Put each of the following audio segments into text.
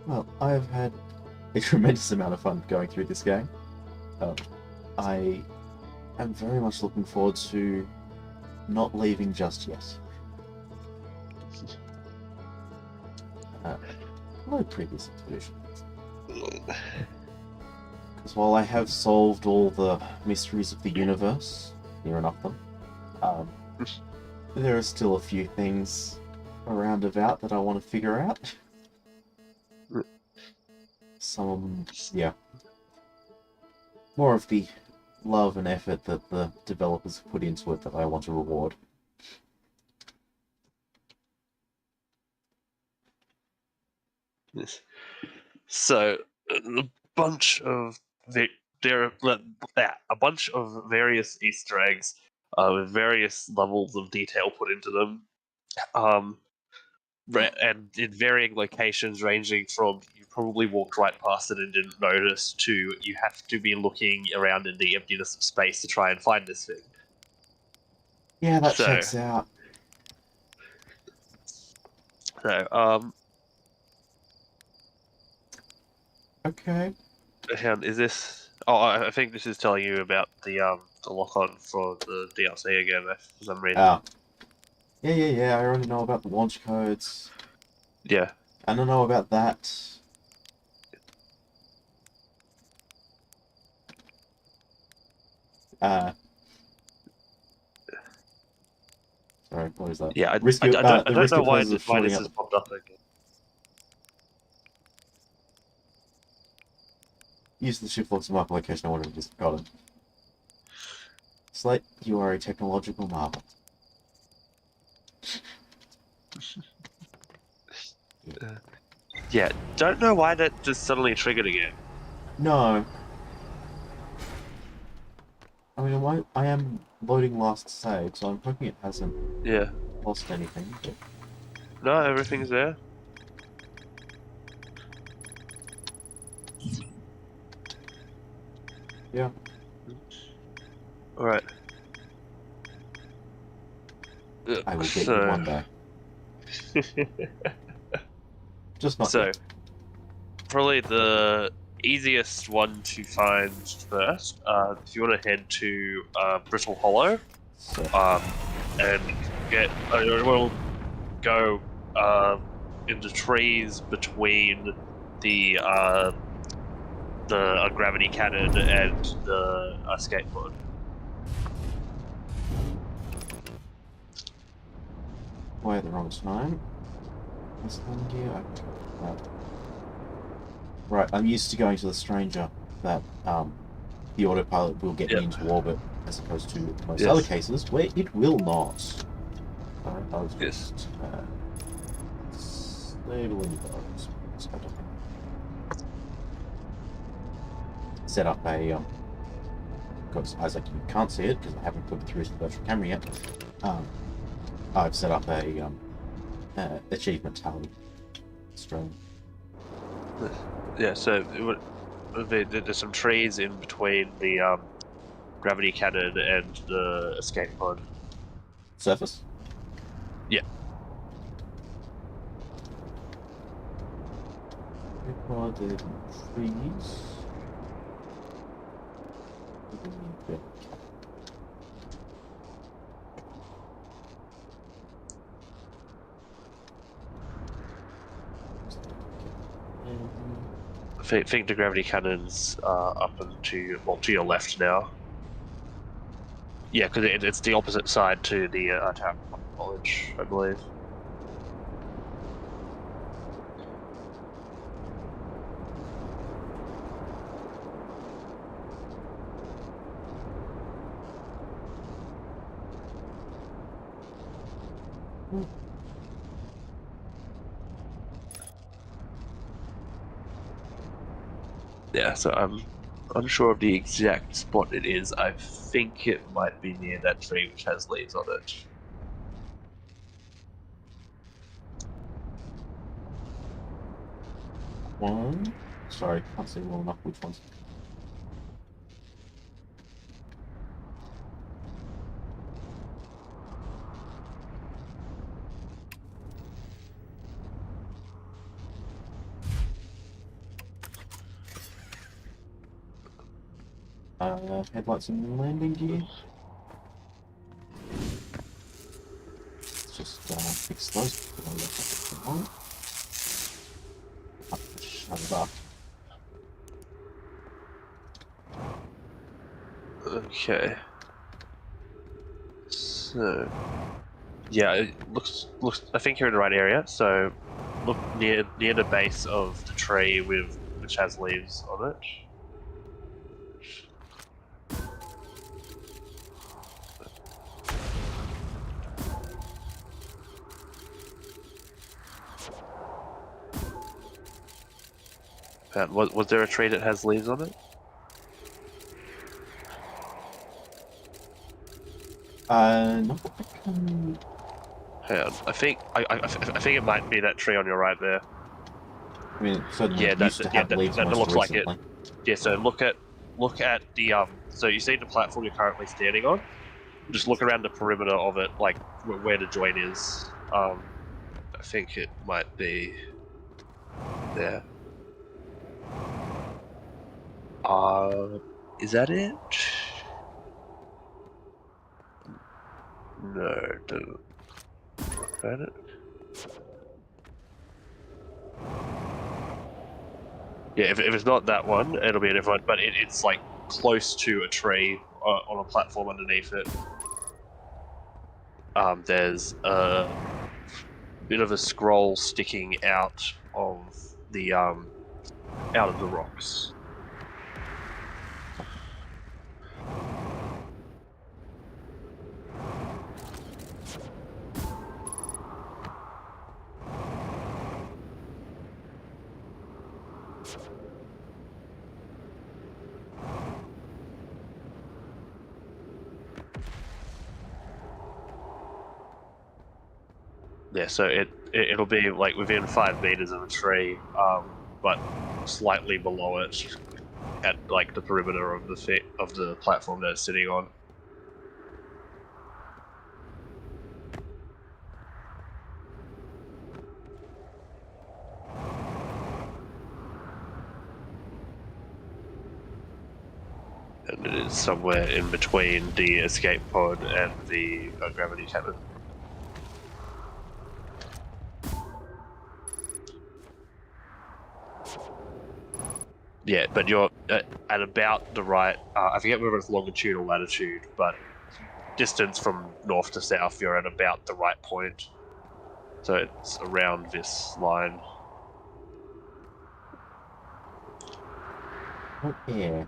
Well, I've had a tremendous amount of fun going through this game. Um, I am very much looking forward to not leaving just yet. No previous expedition. Because while I have solved all the mysteries of the universe, near enough them, there are still a few things around about that I want to figure out. Some of them, yeah. More of the love and effort that the developers have put into it that I want to reward. Yes. So, a bunch of there are a bunch of various Easter eggs with various levels of detail put into them, and in varying locations, ranging from you probably walked right past it and didn't notice to you have to be looking around in the emptiness of space to try and find this thing. Yeah, that So, checks out. so Okay. is this? Oh, I think this is telling you about the lock on for the DLC again for some reason. Ah. Yeah. I already know about the launch codes. Yeah. I don't know about that. Sorry, what is that? Yeah, I Risky, don't I the don't know risky pleasures of why shorting this out has the... popped up again. Use the shift lock to mark location. I wanted to just got it. Slate, you are a technological marvel. Yeah, don't know why that just suddenly triggered again. No. I mean, I am loading last save, so I'm hoping it hasn't Yeah. lost anything. But... No, everything's there. yeah. Alright. I will get you one day. Just not So, yet. probably the easiest one to find first, if you want to head to Brittle Hollow, So, and we'll go into trees between the gravity cannon and the skateboard. why at the wrong time? This time gear. Right, I'm used to going to the stranger that the autopilot will get me into orbit, as opposed to most other cases where it will not. I was just labeling those. Set up a because Isaac, you can't see it because I haven't put it through the virtual camera yet. I've set up a achievement tally string. Yeah, so there's some trees in between the gravity cannon and the escape pod. Surface? Yeah. Recorded trees. I think the gravity cannon's up and to your left now. Yeah, because it's the opposite side to the Tower of College, I believe. Yeah, so I'm unsure of the exact spot it is. I think it might be near that tree which has leaves on it. One. Sorry, can't see well enough which ones. headlights and landing gear. Let's just fix those before I let that go on. Shut it up. Okay. So, yeah, it looks. I think you're in the right area. So, look near the base of the tree which has leaves on it. Was there a tree that has leaves on it? Not that I can... Hang on. I think it might be that tree on your right there. I mean, it certainly Yeah, used to have leaves that most looks recently. like it. Yeah, so look at the So you see the platform you're currently standing on. Just look around the perimeter of it, like where the joint is. I think it might be there. Is that it? No, doesn't look at it. Yeah, if it's not that one, it'll be a different one. But it's like close to a tree on a platform underneath it. There's a bit of a scroll sticking out of the rocks. Yeah, so it'll be like within 5 meters of a tree, but slightly below it, at like the perimeter of the platform that it's sitting on. And it is somewhere in between the escape pod and the gravity cannon. Yeah, but you're at about the right. I forget whether it's longitude or latitude, but distance from north to south, you're at about the right point. So it's around this line. Oh, yeah.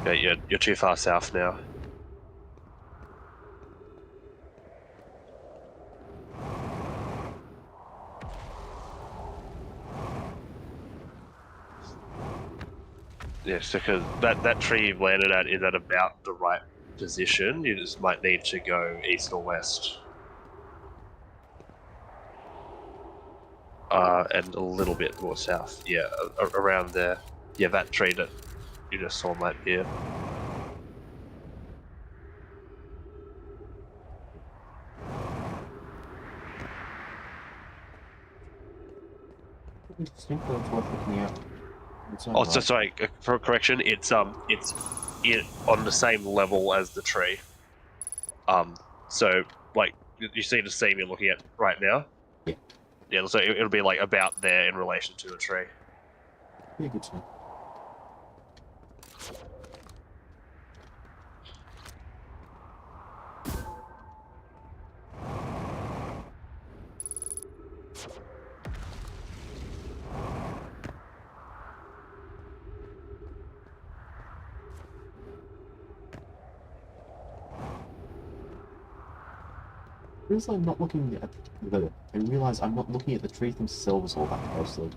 Yeah, you're too far south now. Yes, because that tree you've landed at is at about the right position. You just might need to go east or west. And a little bit more south. Yeah, around there. Yeah, that tree that you just saw might be it. Interesting, but it's worth looking at. Oh, so sorry. For correction, it's on the same level as the tree. So like you see the seam you're looking at right now. Yeah. Yeah. So it'll be like about there in relation to the tree. Yeah, good to know. I'm not looking at I realize I'm not looking at the trees themselves all that closely.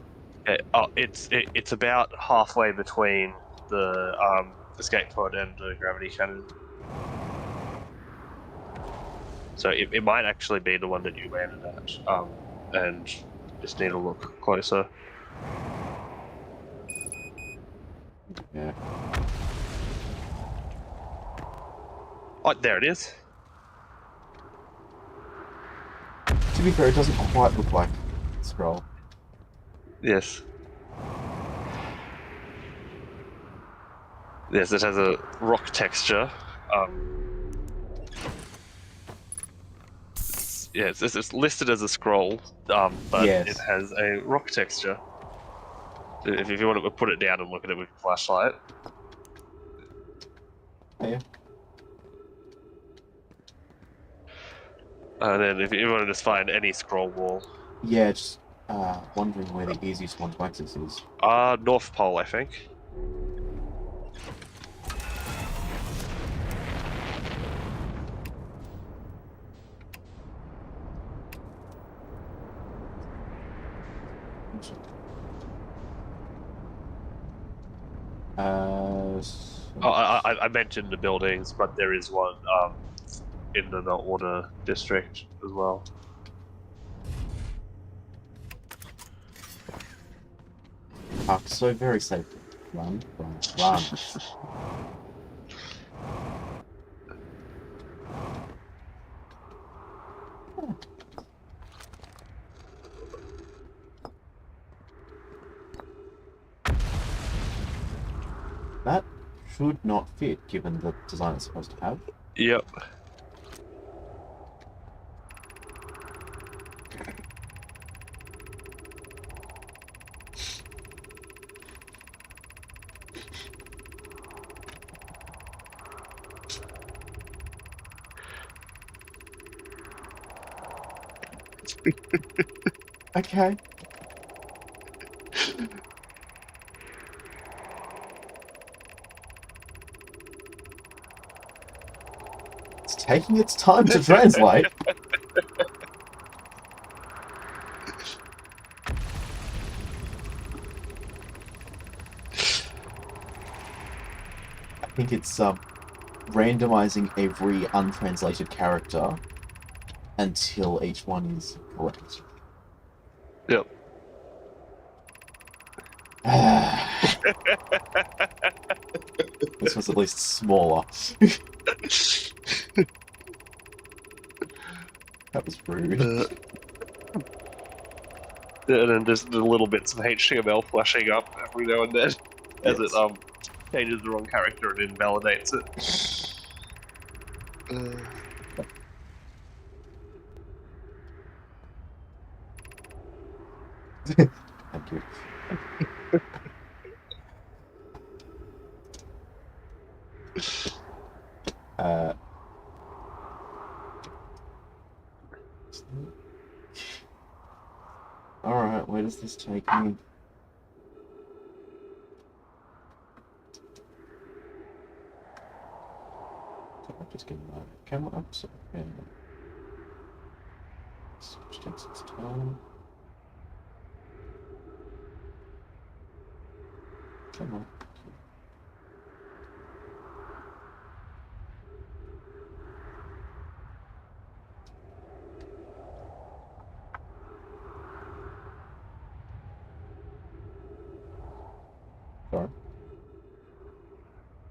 Okay. Oh, it's about halfway between the escape pod and the gravity cannon. So it might actually be the one that you landed at, and just need to look closer. Yeah. Oh, there it is. To be fair, it doesn't quite look like a scroll. Yes. Yes, it has a rock texture. It's listed as a scroll, but Yes. it has a rock texture. If you want to put it down and look at it with a flashlight. Yeah. And then if you want to just find any scroll wall. Yeah, just wondering where the easiest one to access is. North Pole, I think. I mentioned the buildings, but there is one in the Order district as well. Parked so very safely. Run, run, run. That should not fit, given the design it's supposed to have. Yep. Okay. It's taking its time to translate. I think it's randomizing every untranslated character until each one is correct. Yep. This was at least smaller. That was rude. And then just the little bits of HTML flashing up every now and then as it changes the wrong character and invalidates it. Thank you. Alright, where does this take me? I'm just getting my camera up so I can switch takes its time. Come on. Sorry.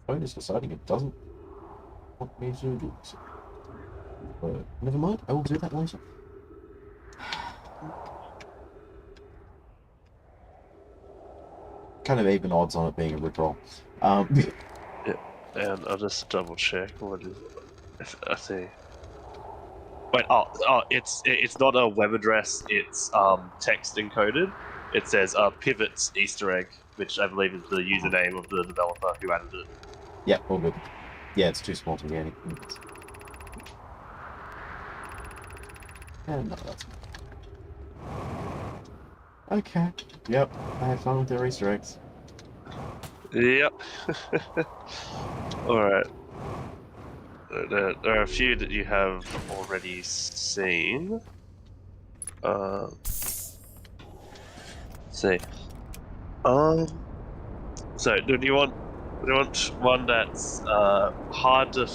Phone is deciding it doesn't want me to do this. But never mind, I will do that later. Kind of even odds on it being a rickroll. Yeah, and I'll just double check what is. I see. Wait, it's not a web address. It's text encoded. It says pivots Easter egg, which I believe is the username of the developer who added it. Yeah, all good. Yeah, it's too small to be anything. And no, that's okay. Yep, I had fun with their Easter eggs. Yep. Alright. There are a few that you have already seen. Let's see. So do you want one that's hard to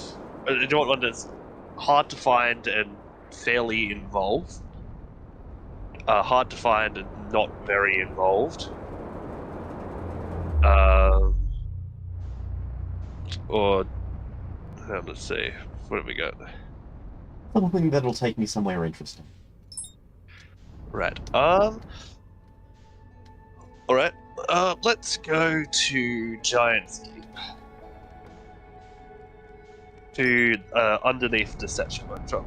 do you want one that's hard to find and fairly involved? Hard to find and not very involved. Or let's see, what have we got? Something that'll take me somewhere interesting. Right. All right. Let's go to Giant's Keep. To underneath Deception Workshop.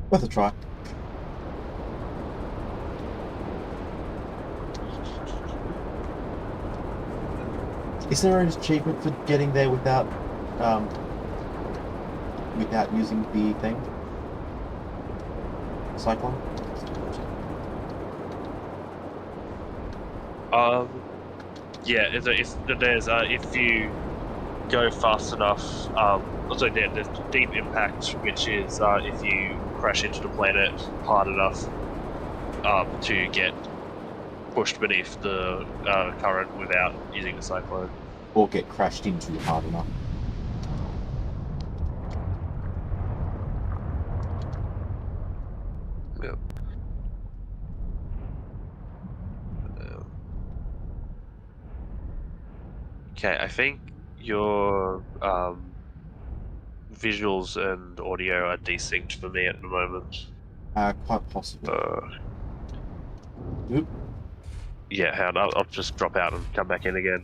Worth a try. Is there an achievement for getting there without using the thing? Cyclone? Yeah. If you go fast enough, also there's Deep Impact, which is if you crash into the planet hard enough to get pushed beneath the current without using the cyclone. Or get crashed into hard enough. Yep. Okay, I think your visuals and audio are desynced for me at the moment. Quite possibly. Oop. Yeah, hang on, I'll just drop out and come back in again.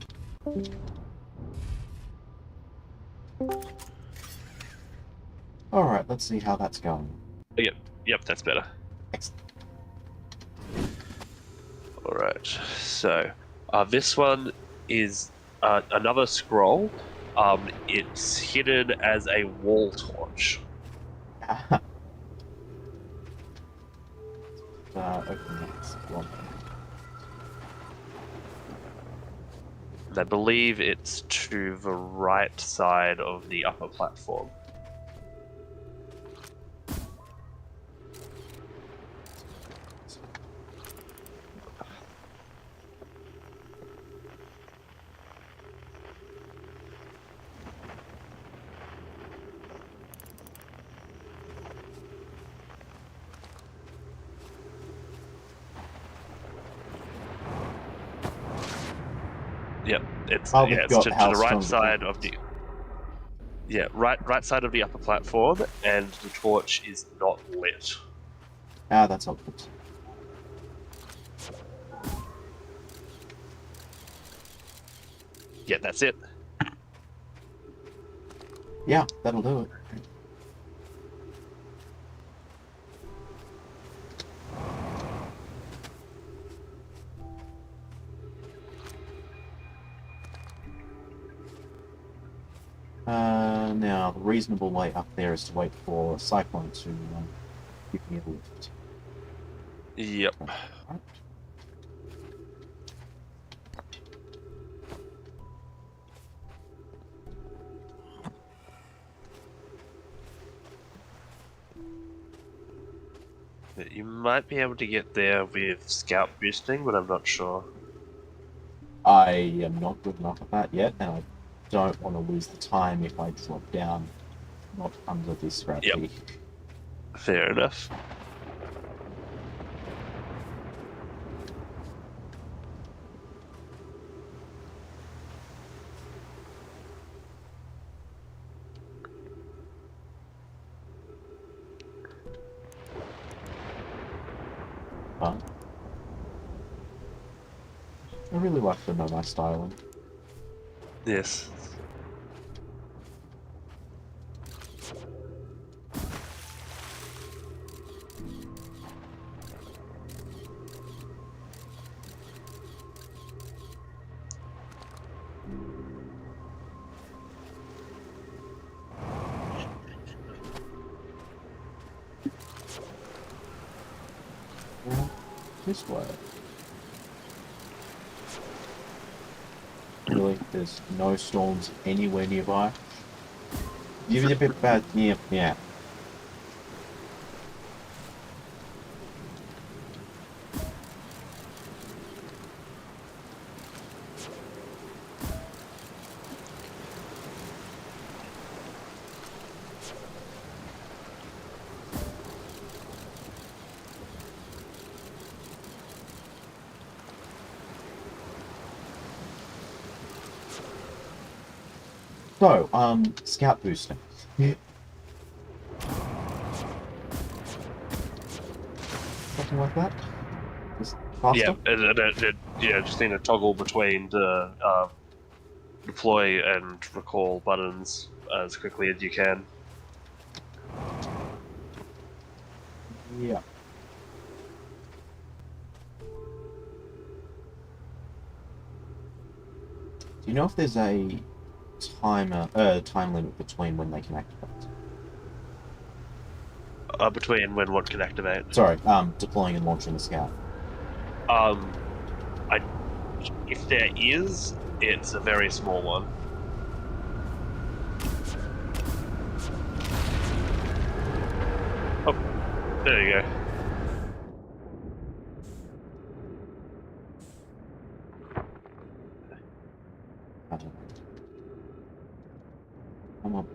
Alright, let's see how that's going. Yep, that's better. Excellent. Alright, so this one is another scroll. It's hidden as a wall torch. Open next one. And I believe it's to the right side of the upper platform. Yep, it's to the right side of the right side of the upper platform, and the torch is not lit. That's helpful. Yeah, that's it. Yeah, that'll do it. Now, the reasonable way up there is to wait for Cyclone to give me a lift. Yep. Right. You might be able to get there with scout boosting, but I'm not sure. I am not good enough at that yet, and I don't want to lose the time if I drop down not under this gravity. Yep. Fair enough. But I really like to know my styling. Yes. this way. Really? There's no storms anywhere nearby? Give it a bit bad. Yeah. So, scout boosting. Something like that? Just faster? Yeah, just need to toggle between the deploy and recall buttons as quickly as you can. Yeah. Do you know if there's a time limit between when they can activate? Between when what can activate? Sorry, deploying and launching the scout. If there is, it's a very small one. Oh, there you go. I don't know. Come on.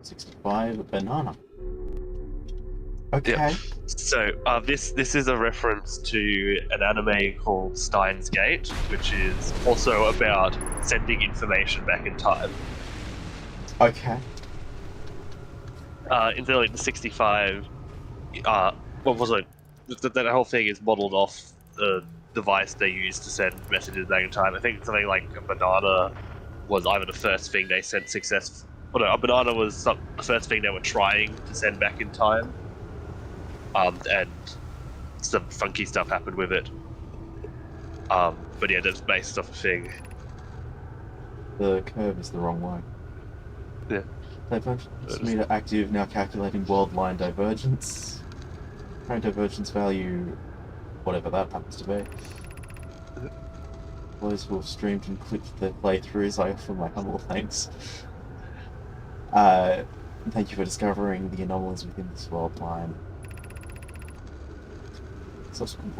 65, a banana. Okay. Yeah. So this is a reference to an anime called Steins Gate, which is also about sending information back in time. Okay. In the 65, what was it? That whole thing is modelled off the device they used to send messages back in time. I think something like a banana was either the first thing they sent a banana was the first thing they were trying to send back in time. And some funky stuff happened with it. But yeah, that's based off a thing. The curve is the wrong way. Yeah. Divergence meter active, now calculating world line divergence. Current divergence value, whatever that happens to be. Those who have streamed and clicked their playthroughs, I offer my humble thanks. Thank you for discovering the anomalies within this world line. Subsequent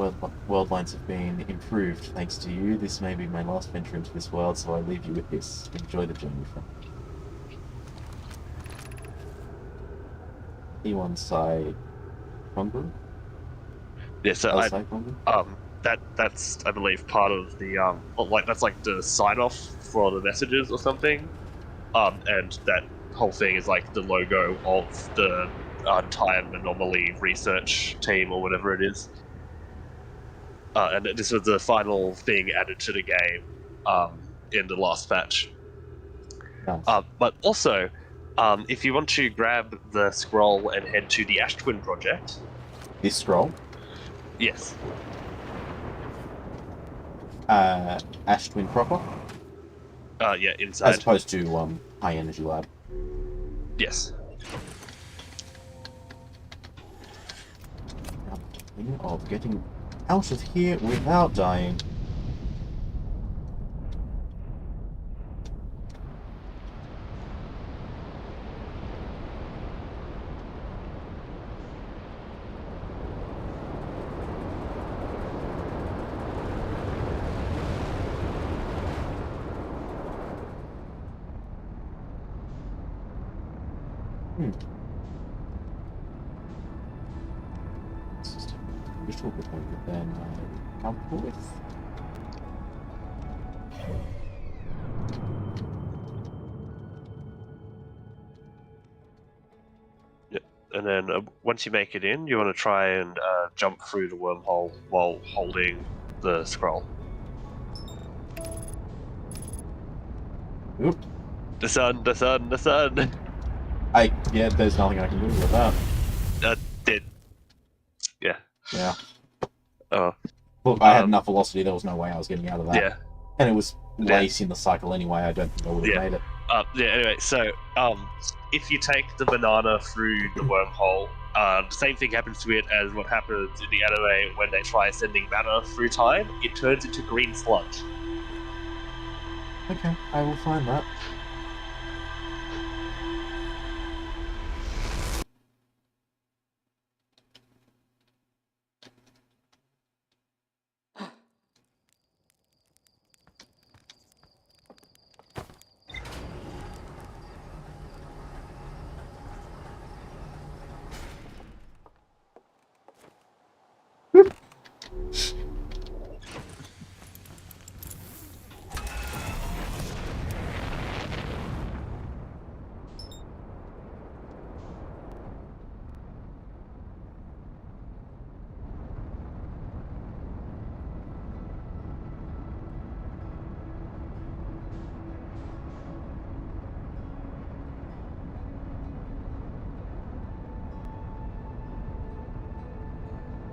world lines have been improved thanks to you. This may be my last venture into this world, so I leave you with this. Enjoy the journey from E1 Psi Congo? Yeah, so Congo? that's I believe part of the that's like the sign off for the messages or something. And that whole thing is like the logo of the time anomaly research team or whatever it is. And this was the final thing added to the game in the last patch. Nice. But also, if you want to grab the scroll and head to the Ash Twin project. This scroll? Yes. Ash Twin proper? Yeah, inside. As opposed to High Energy Lab. Yes. Of getting out of here without dying. This is a little bit more than I'm comfortable with. Yeah. And then once you make it in, you want to try and jump through the wormhole while holding the scroll. Oop. The sun. Yeah, there's nothing I can do with that. Yeah. Yeah. Oh. Look, I had enough velocity, there was no way I was getting out of that. Yeah. And it was late in the cycle anyway, I don't think I would have made it. Anyway, so if you take the banana through the wormhole, The same thing happens to it as what happens in the anime when they try sending matter through time. It turns into green sludge. Okay, I will find that.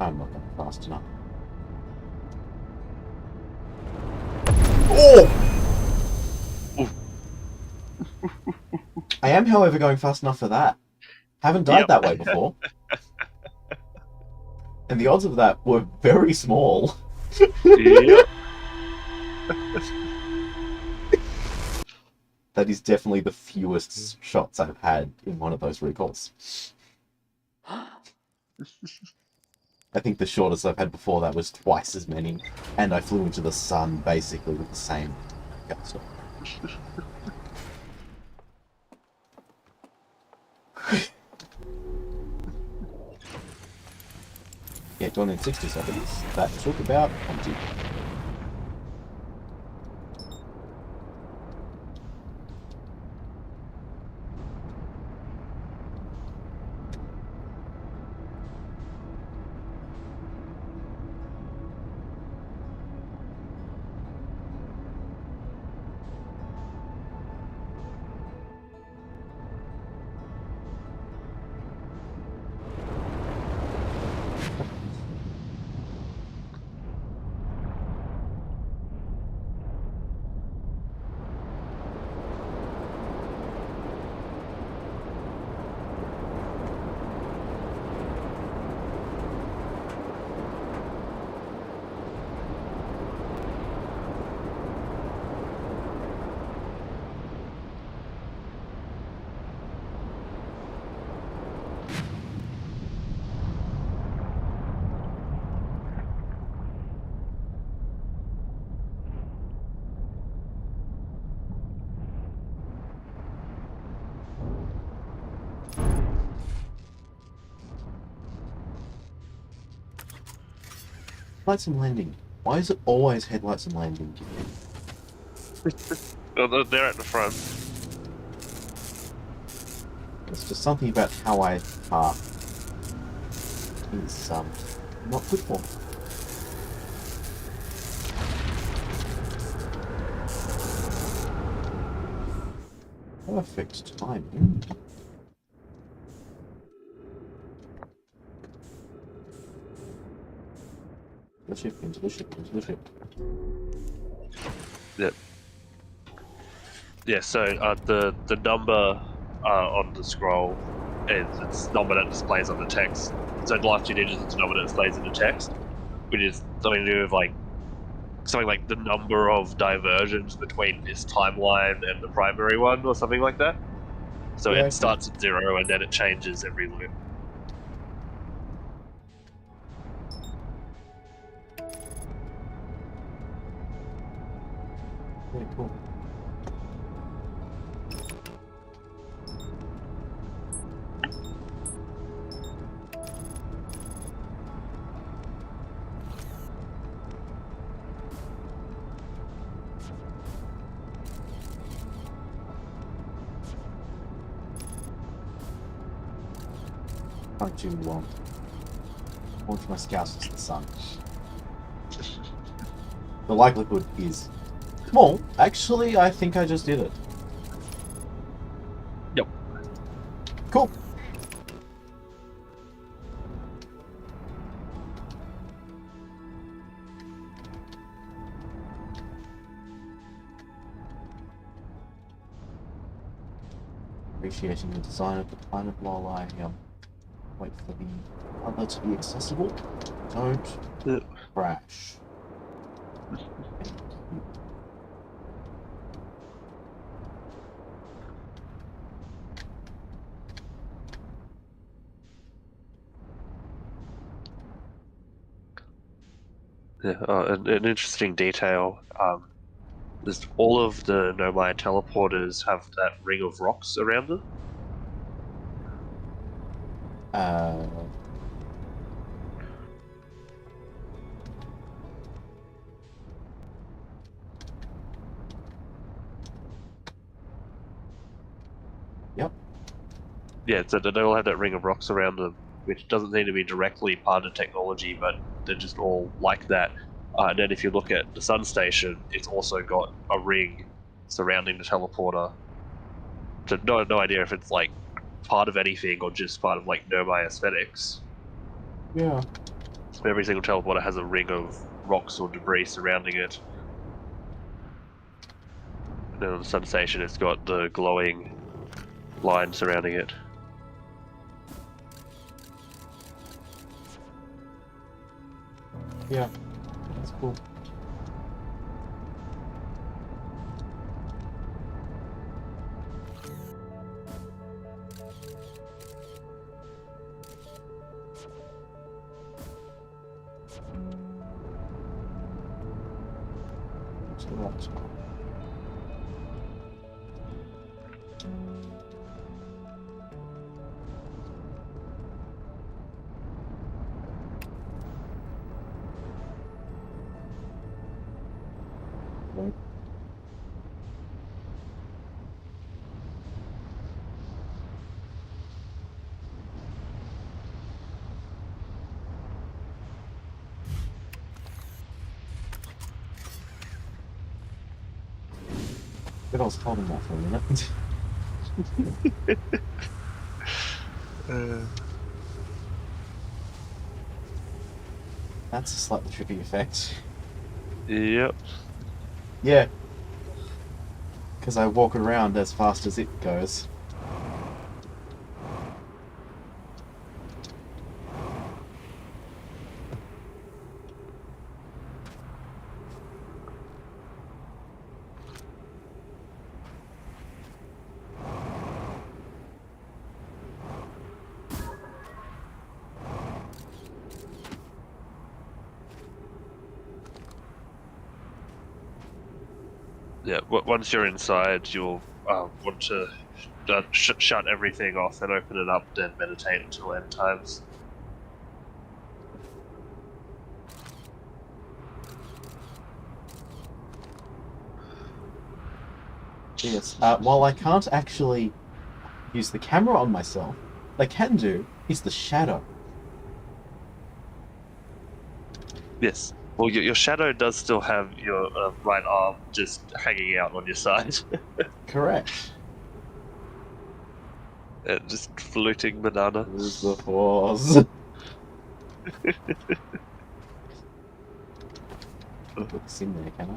I'm not going fast enough. Oh! I am, however, going fast enough for that. Haven't died Yep. that way before. And the odds of that were very small. Yep. That is definitely the fewest shots I've had in one of those recalls. I think the shortest I've had before that was twice as many, and I flew into the sun basically with the same gusto. Yeah, done in 60 seconds. That took about 20. Headlights and landing. Why is it always headlights and landing? Well, they're at the front. It's just something about how I park is not good for me. Perfect timing. The ship, into the ship, into the ship. Yep. Yeah, so the number on the scroll is it's number that displays on the text. So the last two digits is the number that displays in the text, which is something to do with like something like the number of diversions between this timeline and the primary one, or something like that. So Yeah, it okay. starts at 0 and then it changes every loop. Very cool. Not too long. Launch my scouts into the sun. The likelihood is small. Actually, I think I just did it. Yep. Cool. Appreciating the design of the planet while I Wait for the other to be accessible. Don't crash. Thank you. Yeah, an interesting detail. Is all of the Nomai teleporters have that ring of rocks around them. Uh, yep. Yeah, so they all have that ring of rocks around them, which doesn't seem to be directly part of technology, but they're just all like that. And then if you look at the Sun Station, it's also got a ring surrounding the teleporter. So no idea if it's like part of anything or just part of like Nomai aesthetics. Yeah. Every single teleporter has a ring of rocks or debris surrounding it. And then on the Sun Station, it's got the glowing line surrounding it. Yeah. That's cool. So that's cool. Right. But I was holding that for a minute. That's a slightly trippy effect. Yep. Yeah. Because I walk around as fast as it goes. Yeah, once you're inside, you'll want to shut everything off and open it up, then meditate until end times. Yes. While I can't actually use the camera on myself, what I can do is the shadow. Yes. Well, your shadow does still have your right arm just hanging out on your side. Correct. Just floating banana. Use the force. Put this in there, can I?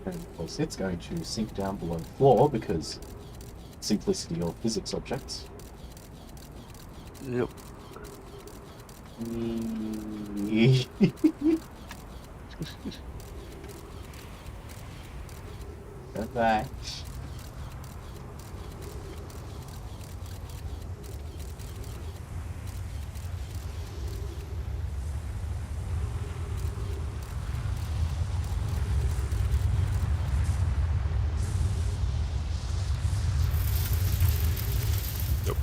And of course, it's going to sink down below the floor because simplicity of physics objects. Yep. Go back. Yep.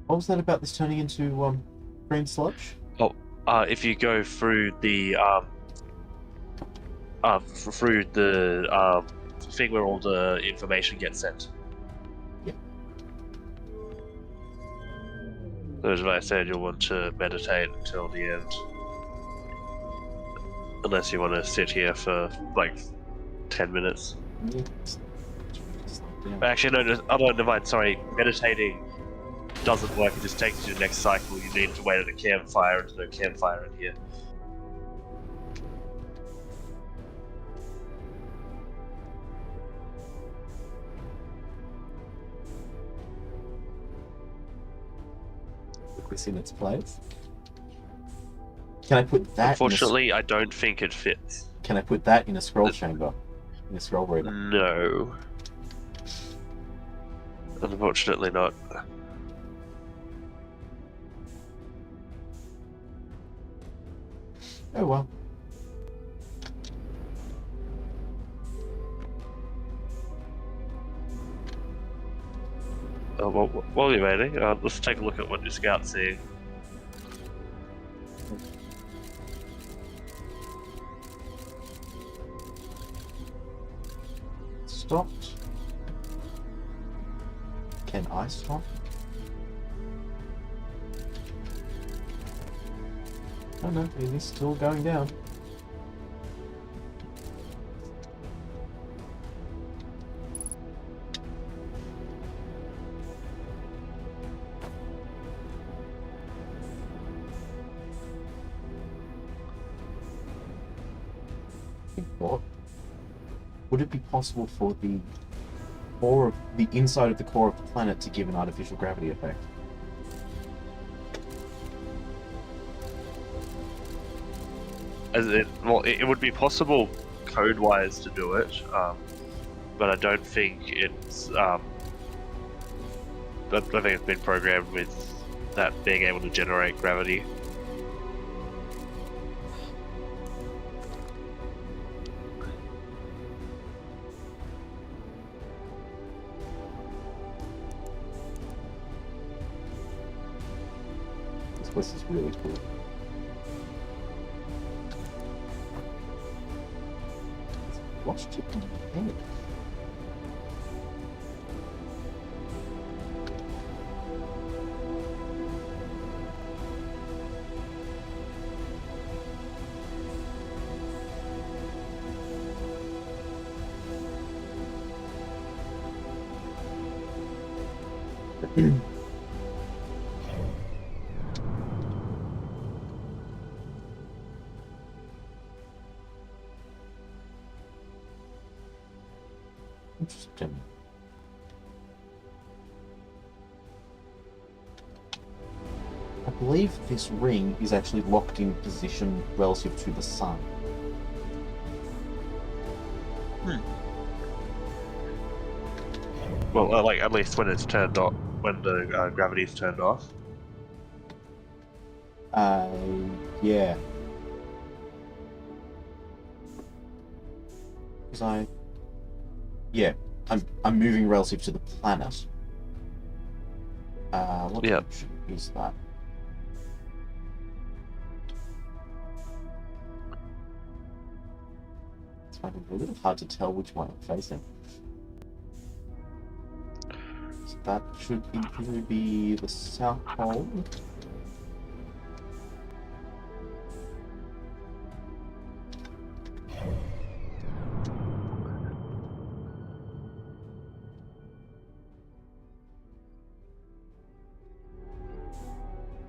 What was that about this turning into green sludge? If you go through the thing where all the information gets sent. Yeah. So as I said, you'll want to meditate until the end. Unless you want to sit here for like 10 minutes. Yeah. Actually, no, never mind. Sorry, meditating doesn't work. It just takes you to the next cycle. You need to wait at a campfire, and there's no campfire in here. Put this in its place. Can I put that? Unfortunately, I don't think it fits. Can I put that in a scroll chamber? In a scroll reader? No. Unfortunately not. Oh well. Well, while you're waiting, let's take a look at what your scout's seeing. Stopped. Can I stop? Oh no, it is still going down. What? Would it be possible for the core of the inside of the core of the planet to give an artificial gravity effect? It would be possible code-wise to do it, but I don't think it's. I don't think it's been programmed with that being able to generate gravity. This place is really cool. Watch it on the head. Interesting. I believe this ring is actually locked in position relative to the sun. Well, like at least when it's turned off, when the gravity's turned off. Yeah. Because yeah, I'm moving relative to the planet. What Yeah. direction is that? It's finding it a little hard to tell which one I'm facing. So that should either be the South Pole.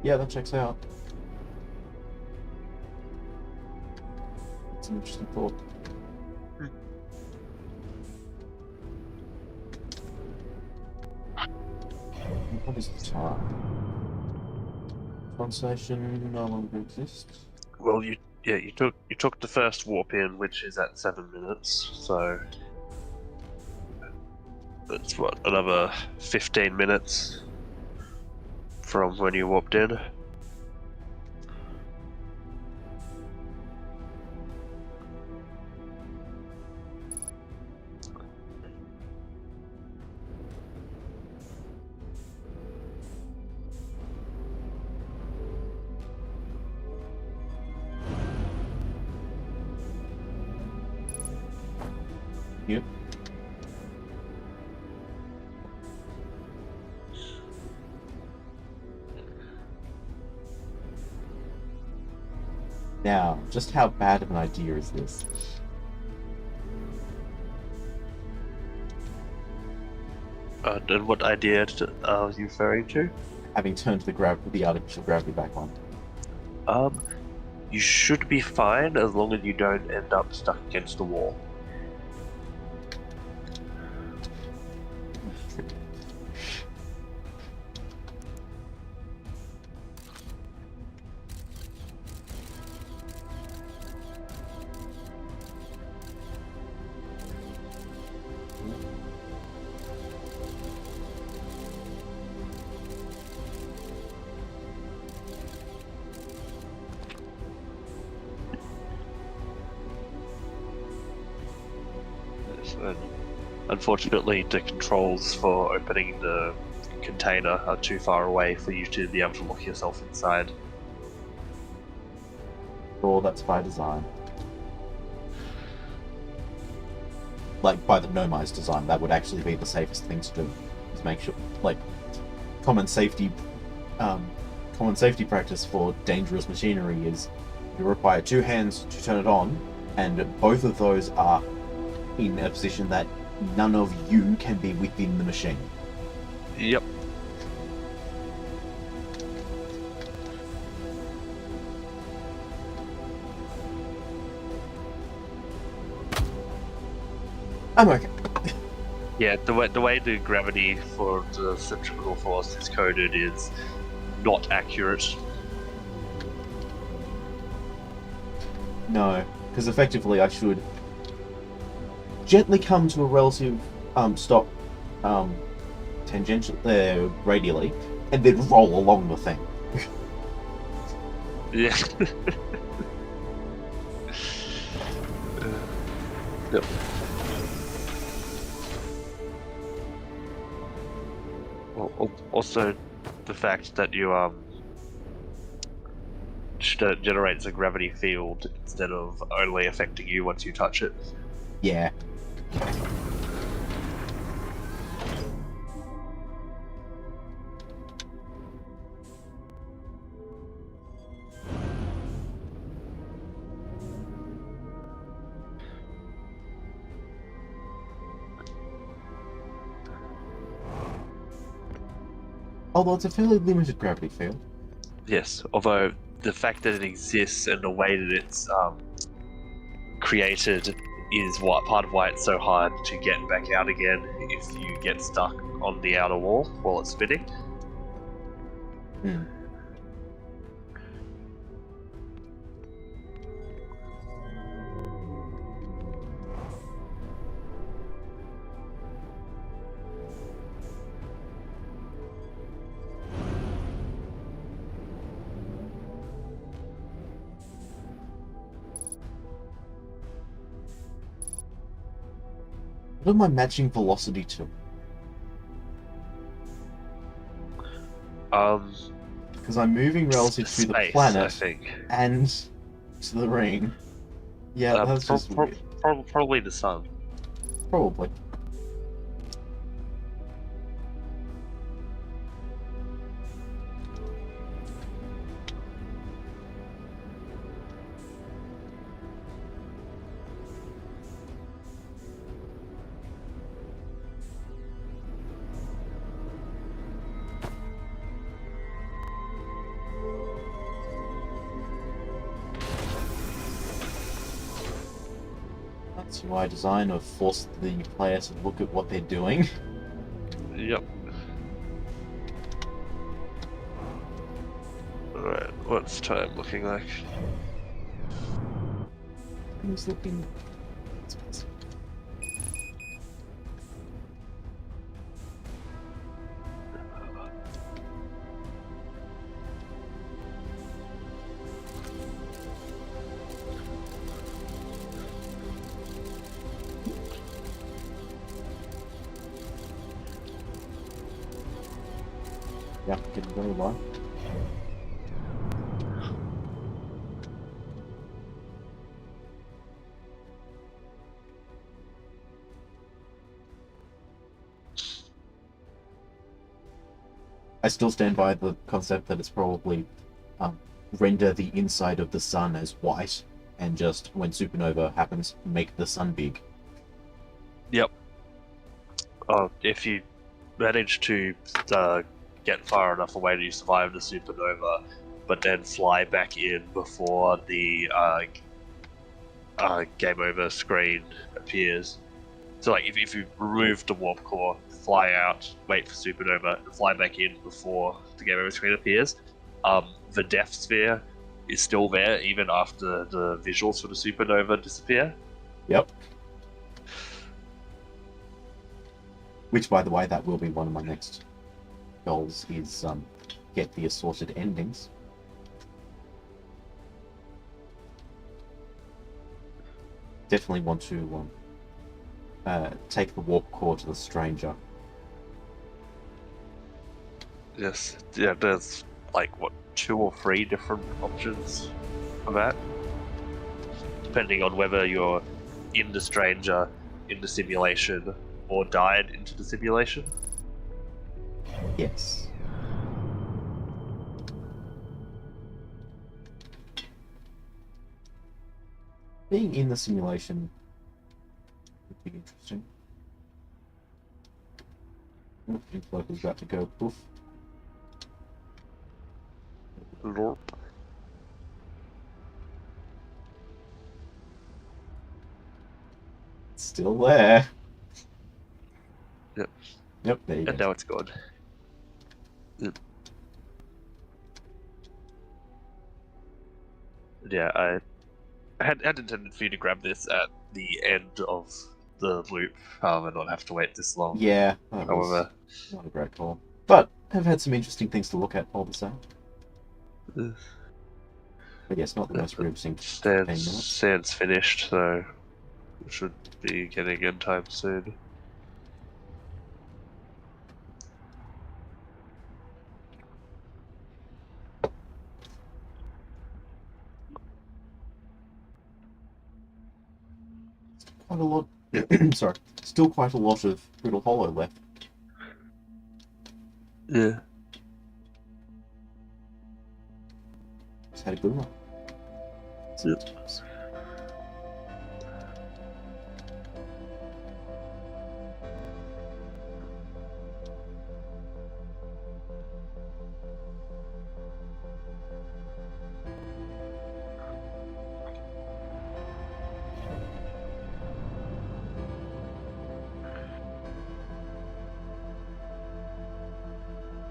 Yeah, that checks out. It's an interesting thought. What is the time? Translation no longer exists. Well, you took the first warp in, which is at 7 minutes. So that's what, another 15 minutes from when you warped in. Yep. Now, just how bad of an idea is this? And what idea are you referring to? Having turned the artificial gravity back on. You should be fine as long as you don't end up stuck against the wall. And unfortunately, the controls for opening the container are too far away for you to be able to lock yourself inside. Sure, that's by design. Like, by the Nomai's design, that would actually be the safest thing to do. Is make sure, like, common safety practice for dangerous machinery is you require 2 hands to turn it on, and both of those are in a position that none of you can be within the machine. Yep. I'm okay. Yeah, the way the gravity for the centrifugal force is coded is not accurate. No, because effectively I should gently come to a relative stop tangential radially, and then roll along the thing. Yeah. Yep. Also, the fact that you generates a gravity field instead of only affecting you once you touch it. Yeah. Although it's a fairly limited gravity field. Yes, although the fact that it exists and the way that it's created is what part of why it's so hard to get back out again if you get stuck on the outer wall while it's spinning. Hmm. What am I matching velocity to? Because I'm moving relative to the Space, planet I think. and to the ring. Yeah, that's just weird. Probably the sun. Probably. That's UI design of force the player to look at what they're doing. Yep. Alright, what's time looking like? Who's looking? Yeah, getting very low. I still stand by the concept that it's probably render the inside of the sun as white, and just when supernova happens, make the sun big. Yep. If you manage to get far enough away to survive the supernova, but then fly back in before the game over screen appears. So, like, if you remove the warp core, fly out, wait for supernova, and fly back in before the game over screen appears, the death sphere is still there even after the visuals for the supernova disappear. Yep. Which, by the way, that will be one of my next goals, is get the assorted endings. Definitely want to take the warp core to the stranger. Yes, yeah, there's like, what, 2 or 3 different options for that, depending on whether you're in the stranger, in the simulation, or died into the simulation. Yes. Being in the simulation would be interesting. Oh, looks like it's about to go poof. Lorp. It's still there. Yep. Yep, there you And go. now it's gone. Yep. Yeah, I had intended for you to grab this at the end of the loop, and not have to wait this long. Yeah, that was However, not a great call. But I've had some interesting things to look at all the same. But yes, not the most riveting 10 minutes. Sand's finished, so we should be getting in time soon. Quite a lot. Sorry, still quite a lot of Brutal Hollow left. Yeah. Just had a good one. Yep.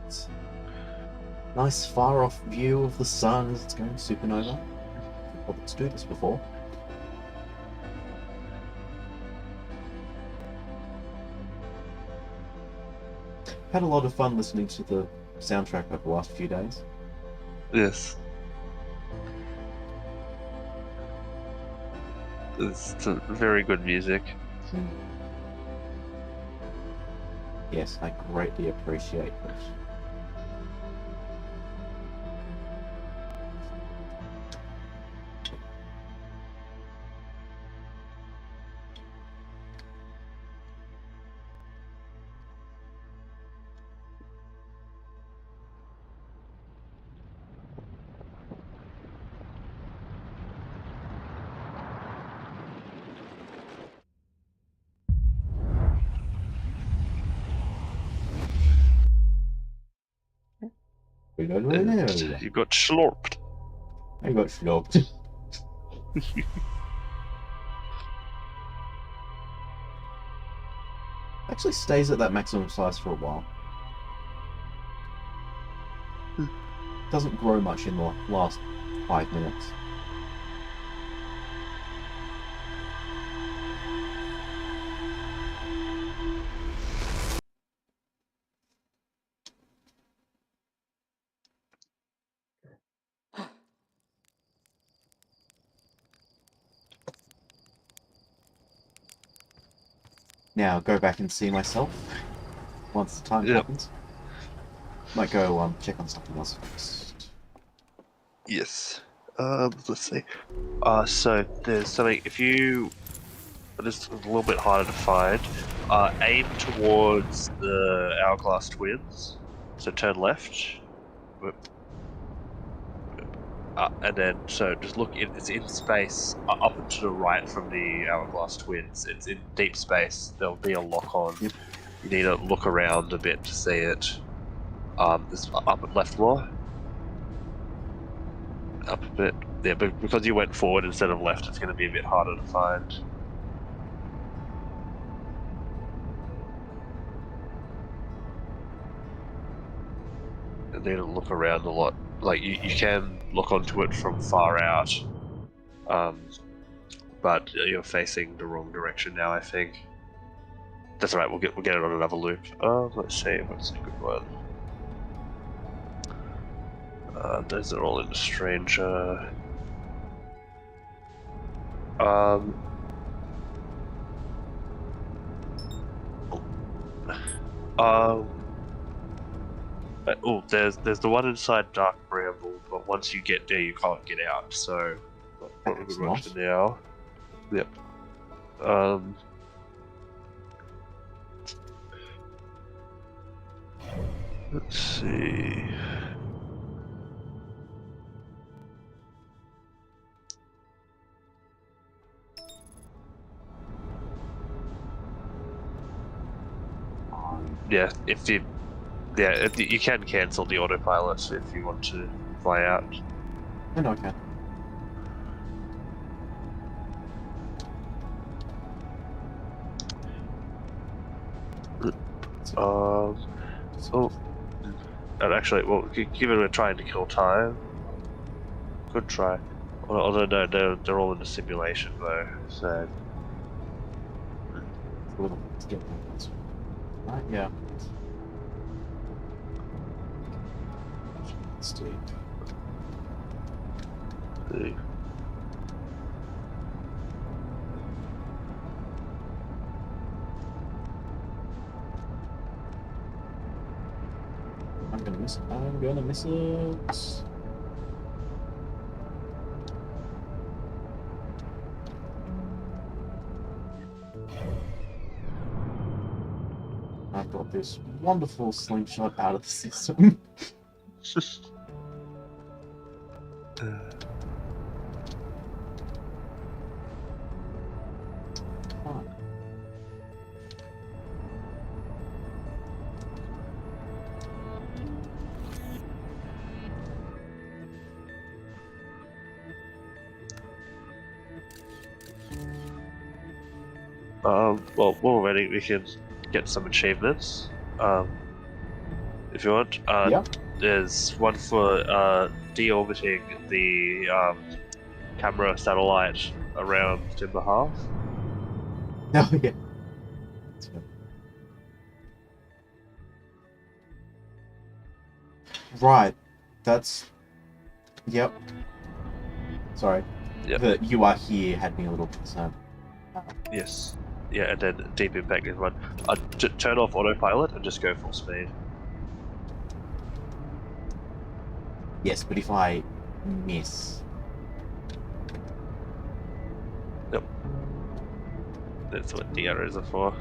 It's a nice far off view of the sun as it's going supernova. Well, let's do this before. Had a lot of fun listening to the soundtrack over the last few days. Yes. It's very good music. Yes, I greatly appreciate it. We don't really know. You got slurped. I got schlocked. Actually stays at that maximum size for a while. Doesn't grow much in the last 5 minutes. Now go back and see myself once the time happens. Might go check on something else first. Yes. Let's see. So there's something. If you, this is a little bit harder to find. Aim towards the Hourglass Twins. So turn left. And then, so just look, it's in space, up and to the right from the Hourglass Twins. It's in deep space. There'll be a lock on. Yep. You need to look around a bit to see it. This up and left more. Up a bit. Yeah, but because you went forward instead of left, it's going to be a bit harder to find. You need to look around a lot. Like, you can look onto it from far out. But you're facing the wrong direction now, I think. That's alright, we'll get it on another loop. Let's see what's a good one. Those are all in the Stranger. There's the one inside Dark Bramble, but once you get there, you can't get out. So, not a good one for now. Yep. Let's see. Yeah, you can cancel the autopilot if you want to fly out. I know I can. And actually, well, given we're trying to kill time, good try. Although no, they're all in the simulation though, so. Right, yeah. Let's do it. I'm gonna miss it. I've got this wonderful slingshot out of the system. Well, while we're waiting, we can get some achievements. If you want. Yeah. There's one for deorbiting the camera satellite around Timber Half. Oh, yeah. Right. That's... Yep. Sorry. Yep. The "you are here" had me a little concerned. Yes. Yeah, and then Deep Impact is one. Turn off autopilot and just go full speed. Yes, but if I miss... Yep. That's what the arrows are for.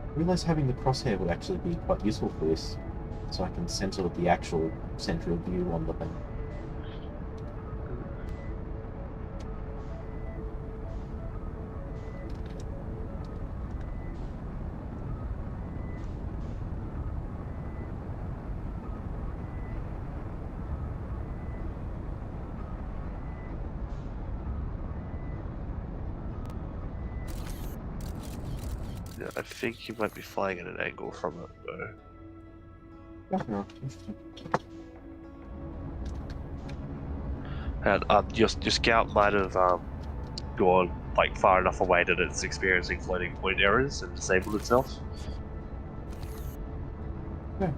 I realised having the crosshair would actually be quite useful for this, so I can center the actual central view on the thing. Yeah, I think you might be flying at an angle from it, though. Yeah, interesting. And your scout might have gone like far enough away that it's experiencing floating point errors and disabled itself. Yeah.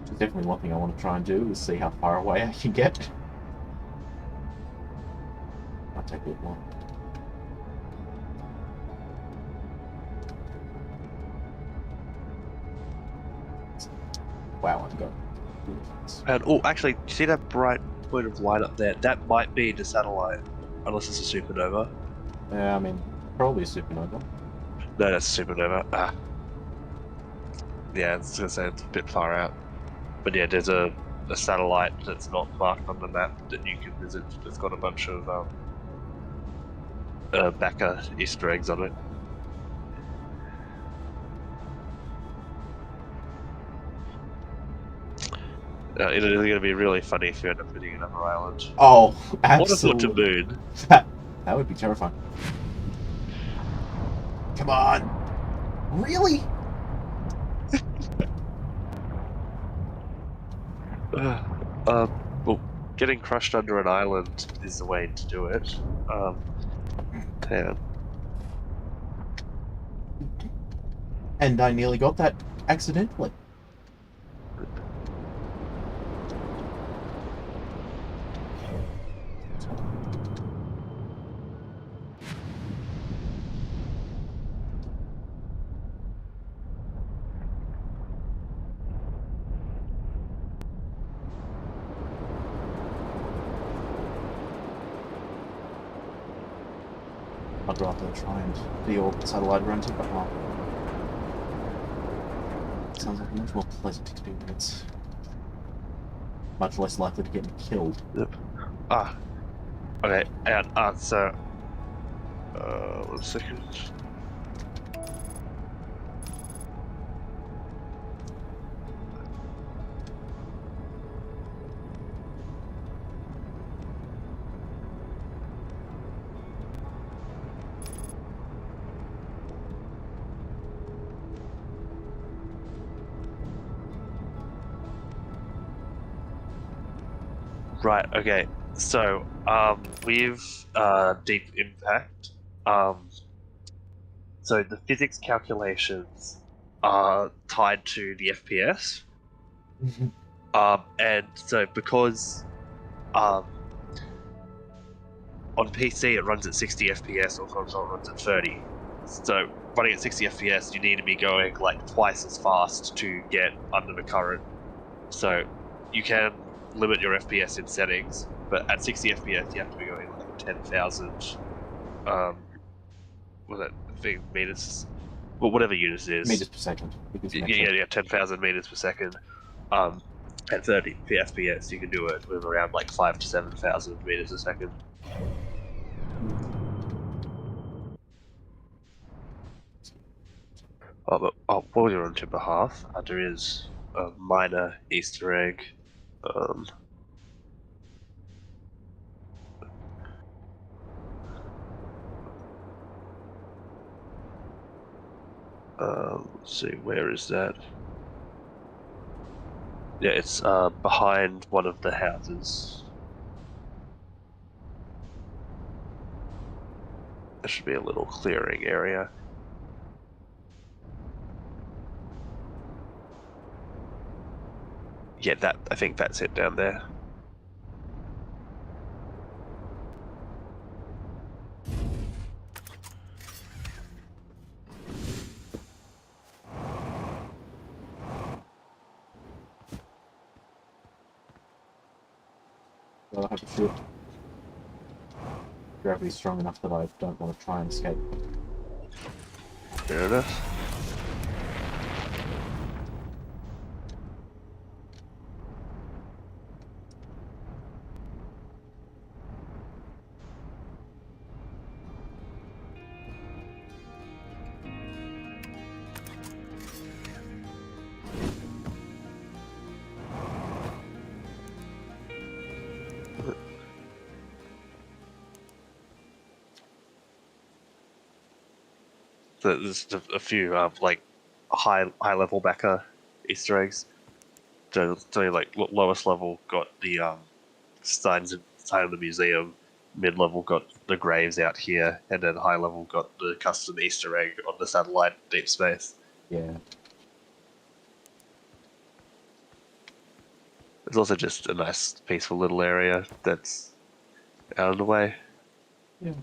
Which is definitely one thing I want to try and do, is see how far away I can get. Might take a bit more. Wow, I've got... And oh, actually, you see that bright point of light up there. That might be the satellite, unless it's a supernova. Yeah, I mean, probably a supernova. No, that's a supernova. Yeah, I was gonna say it's a bit far out. But yeah, there's a satellite that's not marked on the map that you can visit. That's got a bunch of Bacca Easter eggs on it. It is going to be really funny if you end up hitting another island. Oh, What if not to absolutely. moon? That would be terrifying. Come on. Really? Well, getting crushed under an island is the way to do it. Yeah. And I nearly got that accidentally. I'd rather try and do your satellite run to behalf. Sounds like a much more pleasant experience. Much less likely to get me killed. Yep. Okay. And so, 1 second. Right. Okay. So, with Deep Impact, so the physics calculations are tied to the FPS. And so because on PC it runs at 60 FPS, or console runs at 30. So running at 60 FPS, you need to be going like twice as fast to get under the current. So you can limit your FPS in settings, but at 60 FPS you have to be going like 10,000. Was that thing meters? Well, whatever units it is. Meters per second. Yeah, 10,000 meters per second. At 30 FPS, you can do it with around like 5 to 7,000 meters a second. While you're on Timber Hearth, there is a minor Easter egg. Let's see, where is that? Yeah, it's behind one of the houses. There should be a little clearing area. Yeah, I think that's it down there. I'll have to shoot. Gravity's strong enough that I don't want to try and escape. Fair enough. So there's a few like high level backer Easter eggs. So like lowest level got the signs inside of the museum. Mid level got the graves out here, and then high level got the custom Easter egg on the satellite deep space. Yeah. It's also just a nice, peaceful little area that's out of the way. Yeah.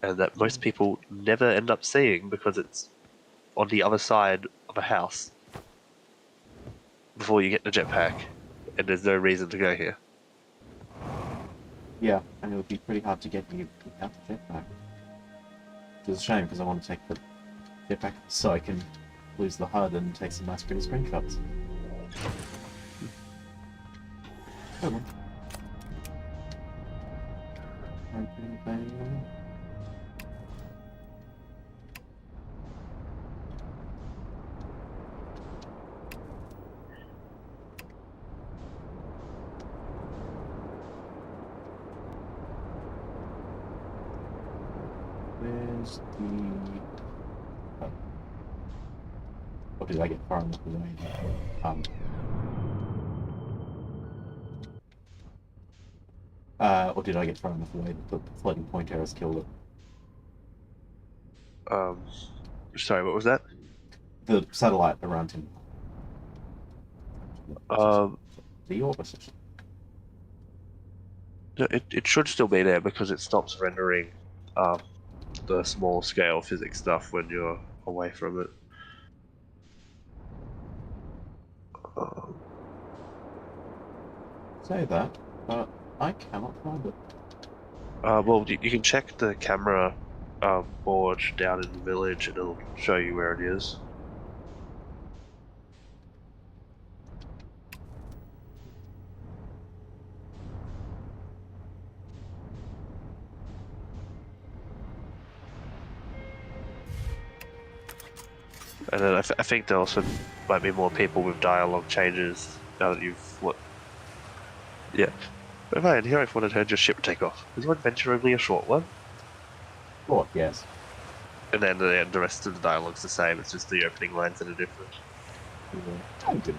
And that most people never end up seeing because it's on the other side of a house before you get the jetpack, and there's no reason to go here. Yeah, and it would be pretty hard to get you out the jetpack. It's a shame because I want to take the jetpack so I can lose the HUD and take some nice pretty screenshots. Come on. Bang, bang, bang. Where's the... Oh. Or did I get far enough away? Or did I get far enough away that the floating point errors killed it? Sorry, what was that? The satellite around him. The orbit. It should still be there because it stops rendering the small scale physics stuff when you're away from it. Say that, but I cannot find it. Well, you can check the camera board down in the village and it'll show you where it is. And then I think there also might be more people with dialogue changes now that you've Yeah. But man, here I wanted to heard your ship take off. Was your adventure only a short one? Oh, yes. And then the rest of the dialogue's the same, it's just the opening lines that are different. I'm good.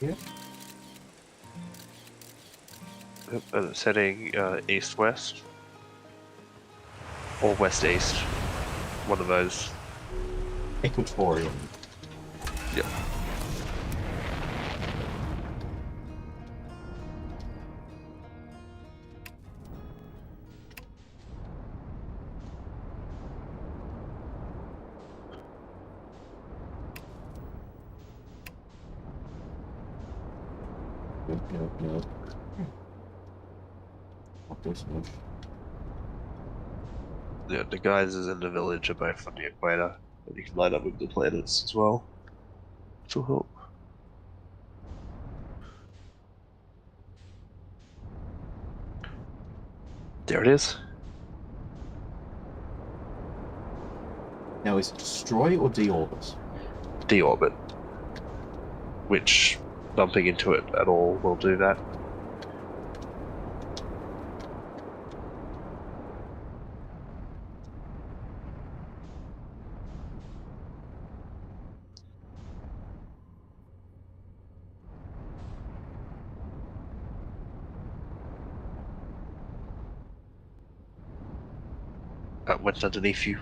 Yeah. And it's heading east-west. Or west-east. One of those. Equatorial. Yep. Nope. Not this much. Yeah, the geysers in the village are both on the equator, and you can line up with the planets as well. Which will help. There it is. Now, is it destroy or deorbit? Deorbit. Which, bumping into it at all will do that. What's underneath you?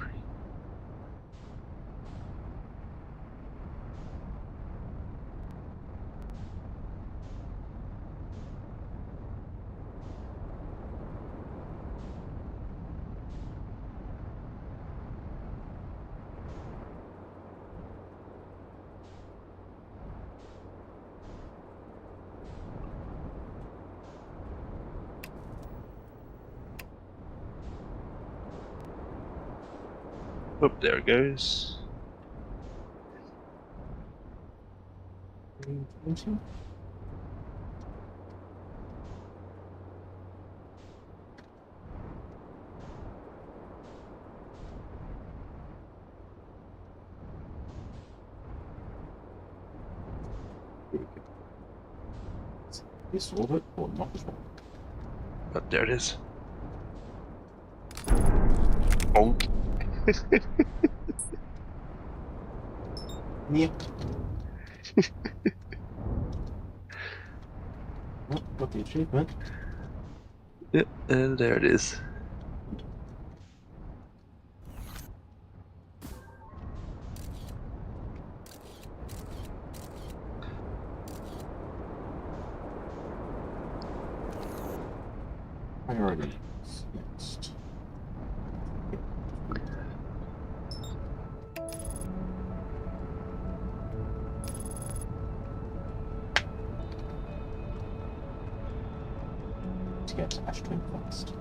Oh, there it goes. This orbit or not this one? Oh, there it is. Bonk. Yeah. Oh, got the achievement. Yep, and there it is. Priorities next. To get to Ash Twin first.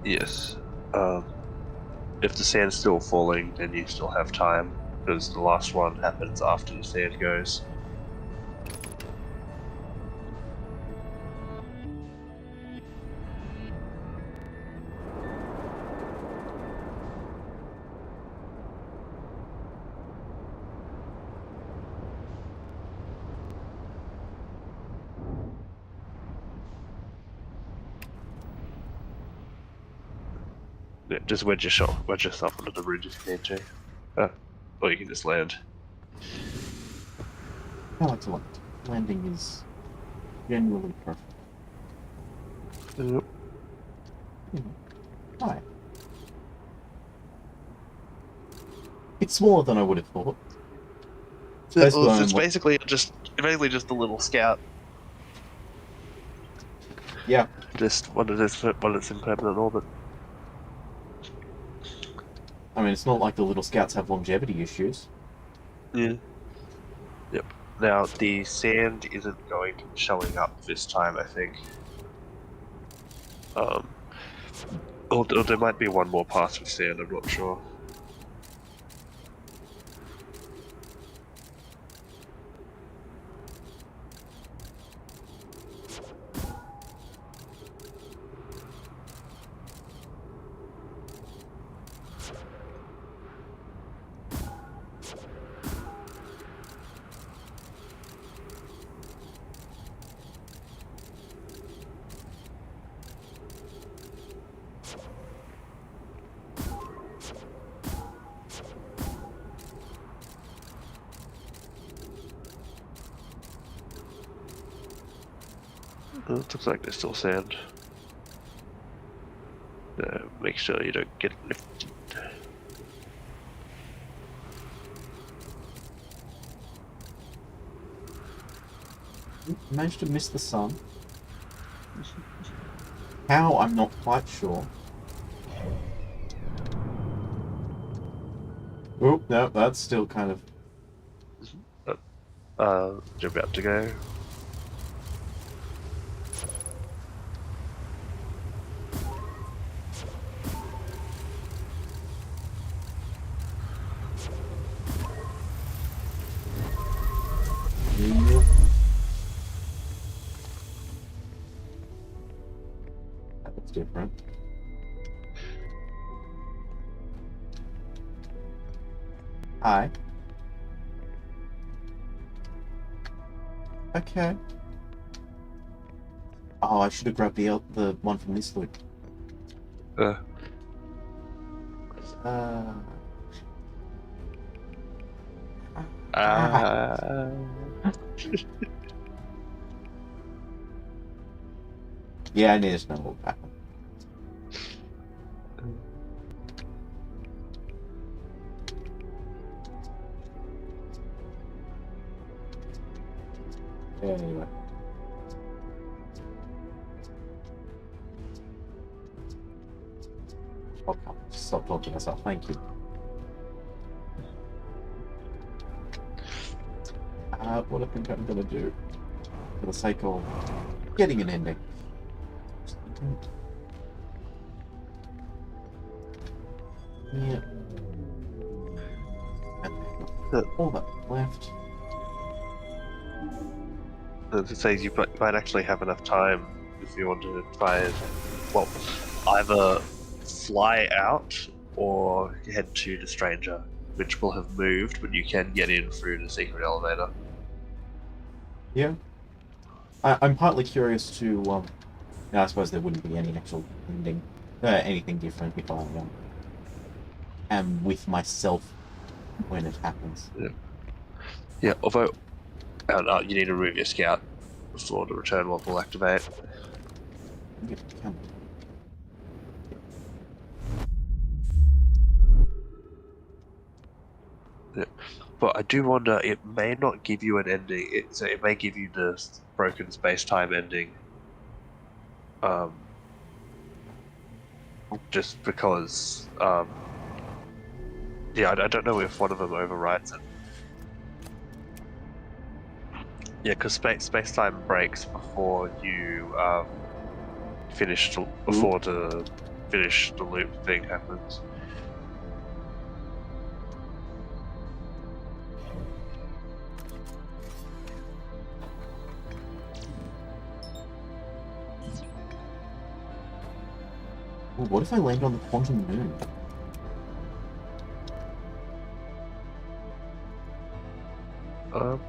Yes. If the sand's still falling, then you still have time, because the last one happens after the sand goes. Yeah, just wedge yourself under the bridge if you need to. Or you can just land. I like to land. Landing is generally perfect. Yep. Hi. It's smaller than I would have thought. It's basically just a little scout. Yeah. Just when it's in permanent orbit. I mean, it's not like the little scouts have longevity issues. Yeah. Yep. Now the sand isn't going to be showing up this time, I think. Or there might be one more pass with sand. I'm not sure. It looks like there's still sand. Make sure you don't get lifted. Managed to miss the sun. How? I'm not quite sure. Oh, no, that's still kind of... You're about to go. Yep. That's different. Hi. Okay. Oh, I should have grabbed the one from this loop. Uh, Yeah, I need to know what happened. Anyway. Okay, stop talking to myself. Thank you. What I think I'm gonna do, for the sake of getting an ending. Yeah. And all that left. It says you might actually have enough time if you want to try and, well, either fly out or head to the stranger, which will have moved, but you can get in through the secret elevator. Yeah. I'm partly curious to, now I suppose there wouldn't be any actual ending, anything different if I am with myself when it happens. Yeah, although you need to remove your scout before the return warp will activate. Get the camera. Yeah. But I do wonder, it may not give you an ending. So it may give you the broken space-time ending. just because. Yeah, I don't know if one of them overrides it. Yeah, because space time breaks before you before the finish the loop thing happens. Ooh, what if I land on the quantum moon?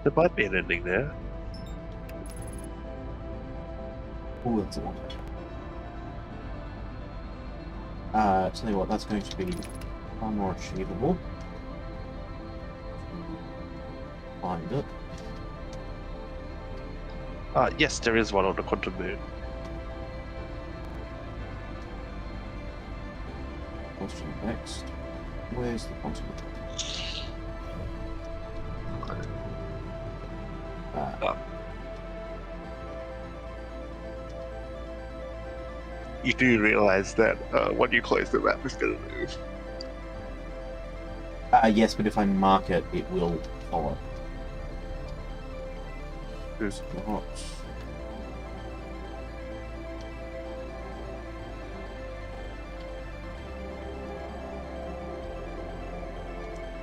There might be an ending there. Ooh, that's a one. Tell you what, that's going to be far more achievable. Find it. Yes, there is one on the quantum moon. Question next. Where's the quantum moon? You do realize that when you close the map, it's going to move. Yes, but if I mark it, it will follow. Who's not?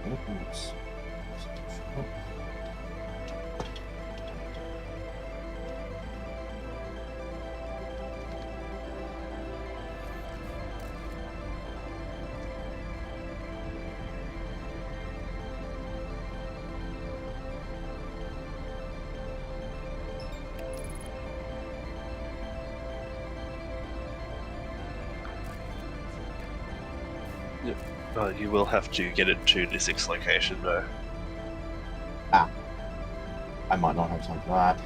Oops. You will have to get into the 6th location, though. I might not have time for that.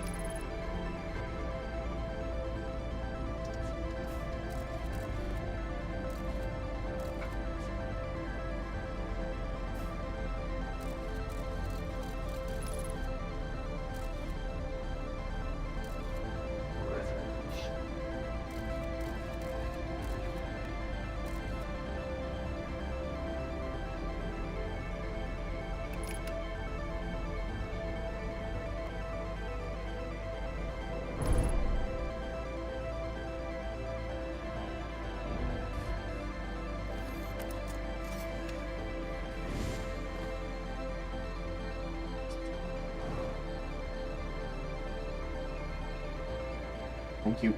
Thank you.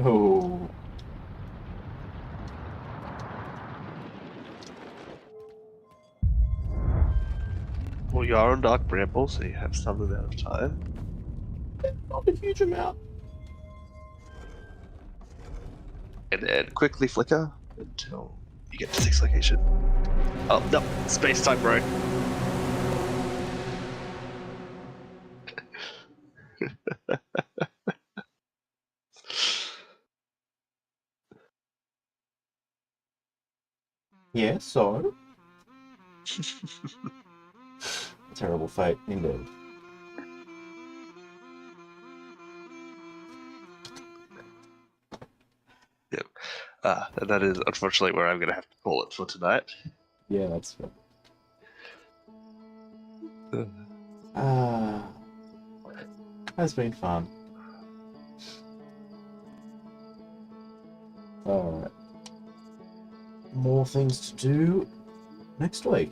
Oh. Well, you are on Dark Bramble, so you have some amount of time. Not a huge amount. And then quickly flicker until you get to 6th location. Oh, no, space time broke. Yeah, so? Terrible fate, indeed. Yep. And that is unfortunately where I'm going to have to call it for tonight. Yeah, that's fair. Has been fun. Alright. More things to do next week.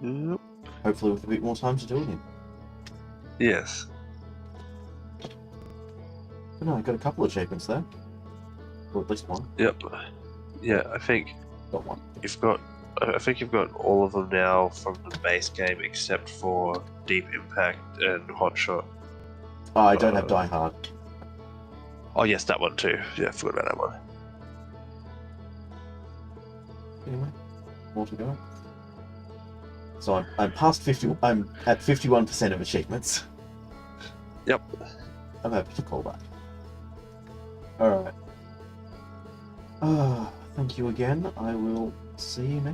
Yep. Hopefully with a bit more time to do it in. Yes. But no, I got a couple of achievements there. Or at least one. Yep. Yeah, I think Got one. you've got all of them now from the base game except for Deep Impact and Hotshot. Oh, I don't have Die Hard. Oh yes, that one too. Yeah, I forgot about that one. Anyway, more to go. So I'm past 50. I'm at 51% of achievements. Yep. I'm happy to call that. Alright. Thank you again. I will see you next